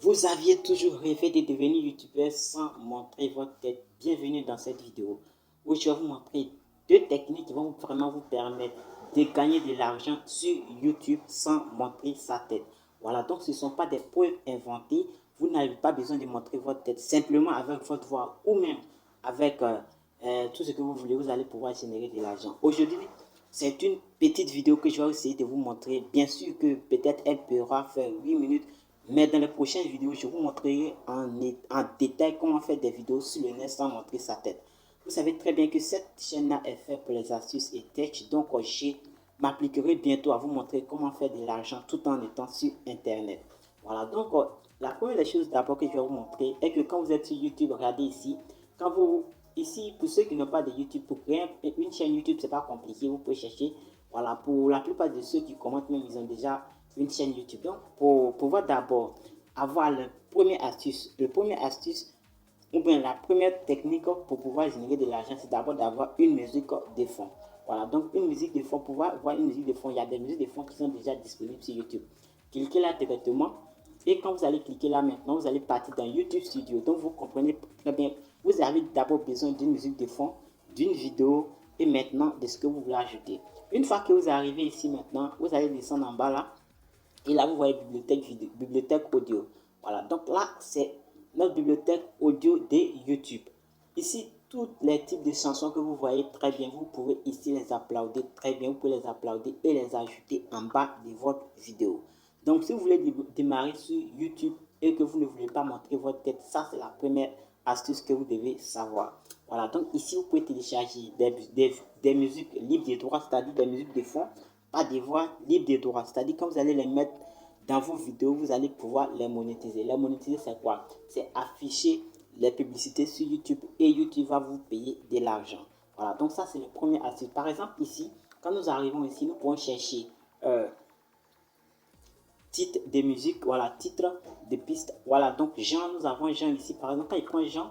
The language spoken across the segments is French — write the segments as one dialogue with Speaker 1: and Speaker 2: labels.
Speaker 1: Vous aviez toujours rêvé de devenir youtubeur sans montrer votre tête. Bienvenue dans cette vidéo où je vais vous montrer deux techniques qui vont vraiment vous permettre de gagner de l'argent sur YouTube sans montrer sa tête. Voilà, donc ce ne sont pas des preuves inventées. Vous n'avez pas besoin de montrer votre tête. Simplement avec votre voix ou même avec tout ce que vous voulez, vous allez pouvoir générer de l'argent. Aujourd'hui, c'est une petite vidéo que je vais essayer de vous montrer. Bien sûr que peut-être elle pourra faire 8 minutes, mais dans les prochaines vidéos, je vous montrerai en détail comment faire des vidéos sur le net sans montrer sa tête. Vous savez très bien que cette chaîne-là est faite pour les astuces et tech, donc je m'appliquerai bientôt à vous montrer comment faire de l'argent tout en étant sur Internet. Voilà, donc la première des choses d'abord que je vais vous montrer est que quand vous êtes sur YouTube, regardez ici, quand vous, ici, pour ceux qui n'ont pas de YouTube, pour créer une chaîne YouTube, c'est pas compliqué, vous pouvez chercher, voilà, pour la plupart de ceux qui commentent même, ils ont déjà une chaîne YouTube. Donc, pour pouvoir d'abord avoir le premier astuce, ou bien la première technique pour pouvoir générer de l'argent, c'est d'abord d'avoir une musique de fond. Voilà, donc une musique de fond, pour pouvoir avoir une musique de fond, il y a des musiques de fond qui sont déjà disponibles sur YouTube. Cliquez là directement et quand vous allez cliquer là maintenant, vous allez partir dans YouTube Studio. Donc vous comprenez très bien, vous avez d'abord besoin d'une musique de fond, d'une vidéo et maintenant de ce que vous voulez ajouter. Une fois que vous arrivez ici maintenant, vous allez descendre en bas là et là vous voyez bibliothèque vidéo, bibliothèque audio. Voilà, donc là c'est notre bibliothèque audio de YouTube. Ici, tous les types de chansons que vous voyez très bien, vous pouvez ici les applaudir très bien, vous pouvez les applaudir et les ajouter en bas de votre vidéo. Donc, si vous voulez démarrer sur YouTube et que vous ne voulez pas montrer votre tête, ça c'est la première astuce que vous devez savoir. Voilà, donc ici vous pouvez télécharger des musiques libres de droit, c'est-à-dire des musiques de fond, pas des voix libres de droit, c'est-à-dire quand vous allez les mettre dans vos vidéos, vous allez pouvoir les monétiser. Les monétiser, c'est quoi? C'est afficher les publicités sur YouTube et YouTube va vous payer de l'argent. Voilà, donc ça c'est le premier astuce. Par exemple ici, quand nous arrivons ici, nous pouvons chercher titre de musique, voilà, titre de piste. Voilà, donc Jean, nous avons Jean ici. Par exemple, quand il prend Jean,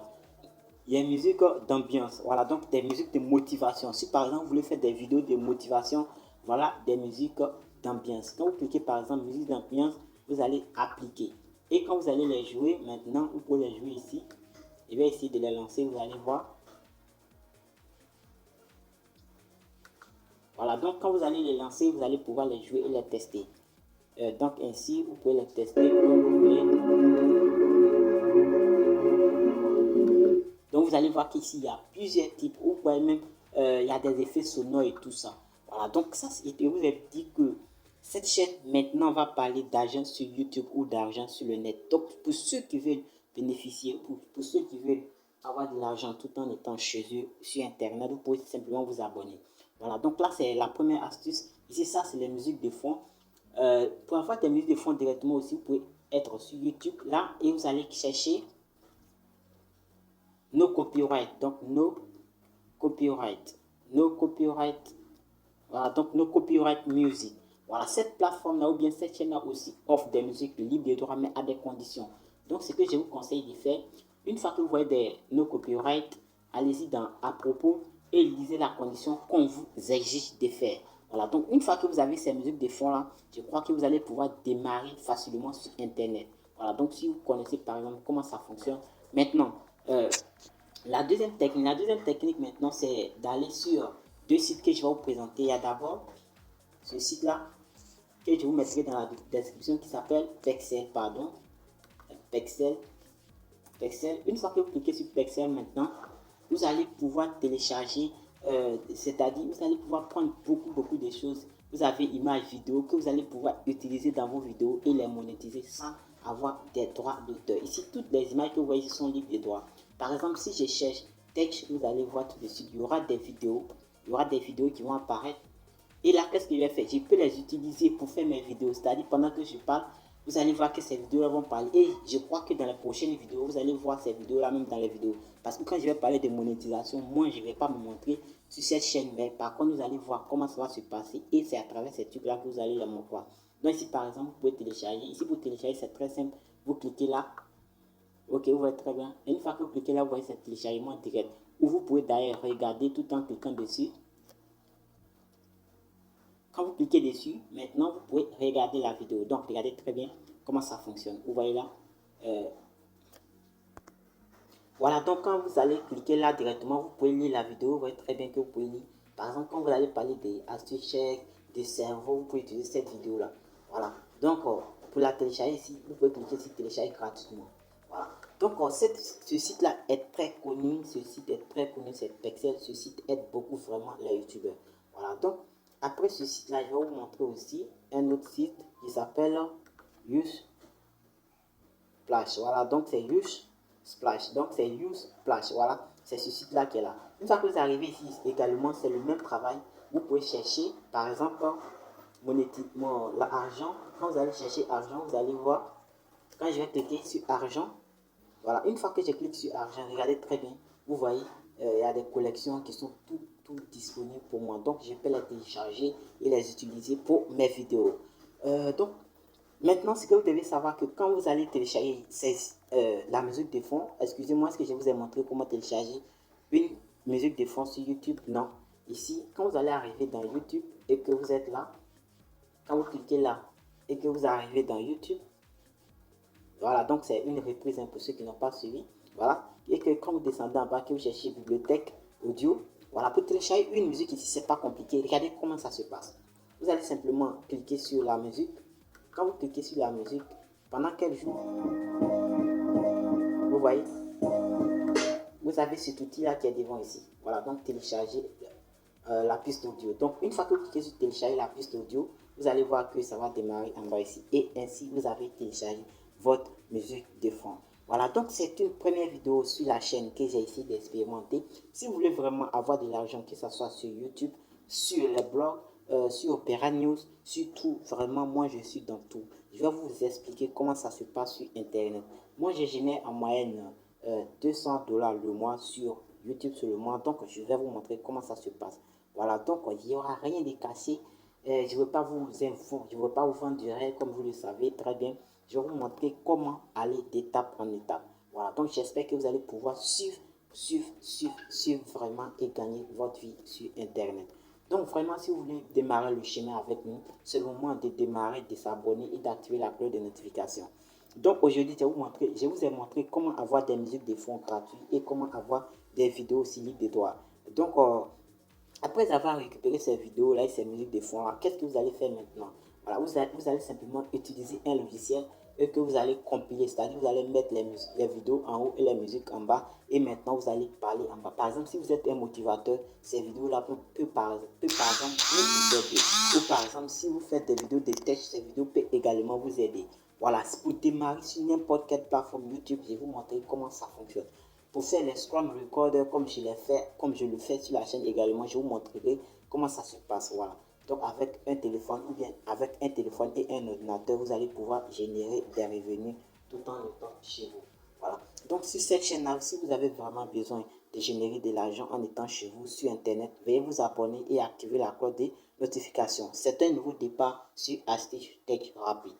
Speaker 1: il y a une musique d'ambiance. Voilà, donc des musiques de motivation. Si par exemple vous voulez faire des vidéos de motivation, voilà des musiques d'ambiance. Quand vous cliquez par exemple musique d'ambiance, vous allez appliquer. Et quand vous allez les jouer, maintenant, vous pouvez les jouer ici. Je vais essayer de les lancer, vous allez voir. Voilà, donc quand vous allez les lancer, vous allez pouvoir les jouer et les tester. Donc ainsi, vous pouvez les tester comme vous voulez. Donc vous allez voir qu'ici, il y a plusieurs types. Vous voyez même, il y a des effets sonores et tout ça. Voilà, donc ça, je vous ai dit que cette chaîne maintenant va parler d'argent sur YouTube ou d'argent sur le net. Donc pour ceux qui veulent bénéficier, pour ceux qui veulent avoir de l'argent tout en étant chez eux sur Internet, vous pouvez simplement vous abonner. Voilà, donc là, c'est la première astuce. Ici, ça, c'est les musiques de fond. Pour avoir des musiques de fond directement aussi, vous pouvez être sur YouTube là et vous allez chercher no copyright. Donc, no copyright. No copyright. Voilà, donc no copyright music. Voilà, cette plateforme-là ou bien cette chaîne-là aussi offre des musiques libres de droit, mais à des conditions. Donc, ce que je vous conseille de faire, une fois que vous voyez des no copyright, allez-y dans à propos et lisez la condition qu'on vous exige de faire. Voilà, donc une fois que vous avez ces musiques de fond là, je crois que vous allez pouvoir démarrer facilement sur Internet. Voilà, donc si vous connaissez par exemple comment ça fonctionne, maintenant, la deuxième technique maintenant, c'est d'aller sur deux sites que je vais vous présenter. Il y a d'abord ce site-là que je vous mettrai dans la description qui s'appelle Pexel, pardon. Pexel. Pexel. Une fois que vous cliquez sur Pexel maintenant, vous allez pouvoir télécharger, c'est-à-dire vous allez pouvoir prendre beaucoup de choses. Vous avez images vidéo que vous allez pouvoir utiliser dans vos vidéos et les monétiser sans avoir des droits d'auteur. Ici, toutes les images que vous voyez sont libres de droits. Par exemple, si je cherche texte, vous allez voir tout de suite, il y aura des vidéos. Il y aura des vidéos qui vont apparaître. Et là, qu'est-ce que je vais faire? Je peux les utiliser pour faire mes vidéos. C'est-à-dire, pendant que je parle, vous allez voir que ces vidéos vont parler. Et je crois que dans les prochaines vidéos, vous allez voir ces vidéos-là même dans les vidéos. Parce que quand je vais parler de monétisation, moi, je ne vais pas me montrer sur cette chaîne. Mais par contre, vous allez voir comment ça va se passer. Et c'est à travers ces trucs-là que vous allez les montrer. Donc ici, par exemple, vous pouvez télécharger. Ici, pour télécharger, c'est très simple. Vous cliquez là. Ok, vous voyez très bien. Et une fois que vous cliquez là, vous voyez ce téléchargement direct. Ou vous pouvez d'ailleurs regarder tout en cliquant dessus. Quand vous cliquez dessus, maintenant, vous pouvez regarder la vidéo. Donc, regardez très bien comment ça fonctionne. Vous voyez là, Voilà, donc quand vous allez cliquer là directement, vous pouvez lire la vidéo, vous voyez très bien que vous pouvez lire. Par exemple, quand vous allez parler des astuces chèques, des cerveaux, vous pouvez utiliser cette vidéo là. Voilà, donc pour la télécharger ici, vous pouvez cliquer sur télécharger gratuitement. Voilà, donc ce site là est très connu, c'est Pexels, ce site aide beaucoup vraiment les youtubeurs. Voilà, donc après ce site là, je vais vous montrer aussi un autre site qui s'appelle Use Splash. Voilà, donc c'est Use Splash. Donc c'est Use Splash. Voilà, c'est ce site-là qui est là. Une fois que vous arrivez ici également, c'est le même travail. Vous pouvez chercher, par exemple, l'argent. Quand vous allez chercher argent, vous allez voir. Quand je vais cliquer sur argent, voilà, une fois que je clique sur argent, regardez très bien. Vous voyez, il y a des collections qui sont tout disponibles pour moi. Donc, je peux les télécharger et les utiliser pour mes vidéos. Donc, maintenant, ce que vous devez savoir que quand vous allez télécharger la musique de fond, excusez-moi, est-ce que je vous ai montré comment télécharger une musique de fond sur YouTube? Non. Ici, quand vous allez arriver dans YouTube et que vous êtes là, quand vous cliquez là et que vous arrivez dans YouTube, voilà, donc c'est une reprise pour ceux qui n'ont pas suivi. Voilà, et que quand vous descendez en bas, que vous cherchez bibliothèque audio, voilà, pour télécharger une musique ici, c'est pas compliqué. Regardez comment ça se passe. Vous allez simplement cliquer sur la musique. Quand vous cliquez sur la musique, pendant qu'elle joue, vous voyez, vous avez cet outil là qui est devant ici. Voilà, donc télécharger la piste audio. Donc une fois que vous cliquez sur télécharger la piste audio, vous allez voir que ça va démarrer en bas ici. Et ainsi, vous avez téléchargé votre musique de fond. Voilà, donc c'est une première vidéo sur la chaîne que j'ai essayé d'expérimenter. Si vous voulez vraiment avoir de l'argent, que ce soit sur YouTube, sur les blogs, sur Opera News, sur tout, vraiment, moi je suis dans tout. Je vais vous expliquer comment ça se passe sur Internet. Moi, je génère en moyenne 200 $ le mois sur YouTube sur le mois. Donc, je vais vous montrer comment ça se passe. Voilà, donc il n'y aura rien de caché. Je ne veux pas vous informer, je ne veux pas vous vendre du rêve comme vous le savez très bien. Je vais vous montrer comment aller d'étape en étape. Voilà, donc j'espère que vous allez pouvoir suivre vraiment et gagner votre vie sur Internet. Donc vraiment, si vous voulez démarrer le chemin avec nous, c'est le moment de démarrer, de s'abonner et d'activer la cloche de notification. Donc aujourd'hui, je vous ai montré comment avoir des musiques de fond gratuites et comment avoir des vidéos aussi libres de droit. Donc, après avoir récupéré ces vidéos-là et ces musiques de fond, qu'est-ce que vous allez faire maintenant? Voilà, vous allez simplement utiliser un logiciel et que vous allez compiler, c'est-à-dire vous allez mettre les vidéos en haut et les musiques en bas et maintenant vous allez parler en bas. Par exemple, si vous êtes un motivateur, ces vidéos-là peut par exemple vous aider. Ou par exemple, si vous faites des vidéos de test, ces vidéos peuvent également vous aider. Voilà, pour démarrer sur n'importe quelle plateforme YouTube, je vais vous montrer comment ça fonctionne. Pour faire les Scrum Recorder comme je le fais sur la chaîne également, je vous montrerai comment ça se passe. Voilà. Donc avec un téléphone ou bien avec un téléphone et un ordinateur, vous allez pouvoir générer des revenus tout en étant chez vous. Voilà. Donc sur cette chaîne-là, si vous avez vraiment besoin de générer de l'argent en étant chez vous sur Internet, veuillez vous abonner et activer la cloche de notification. C'est un nouveau départ sur Astuce Tech Rapide.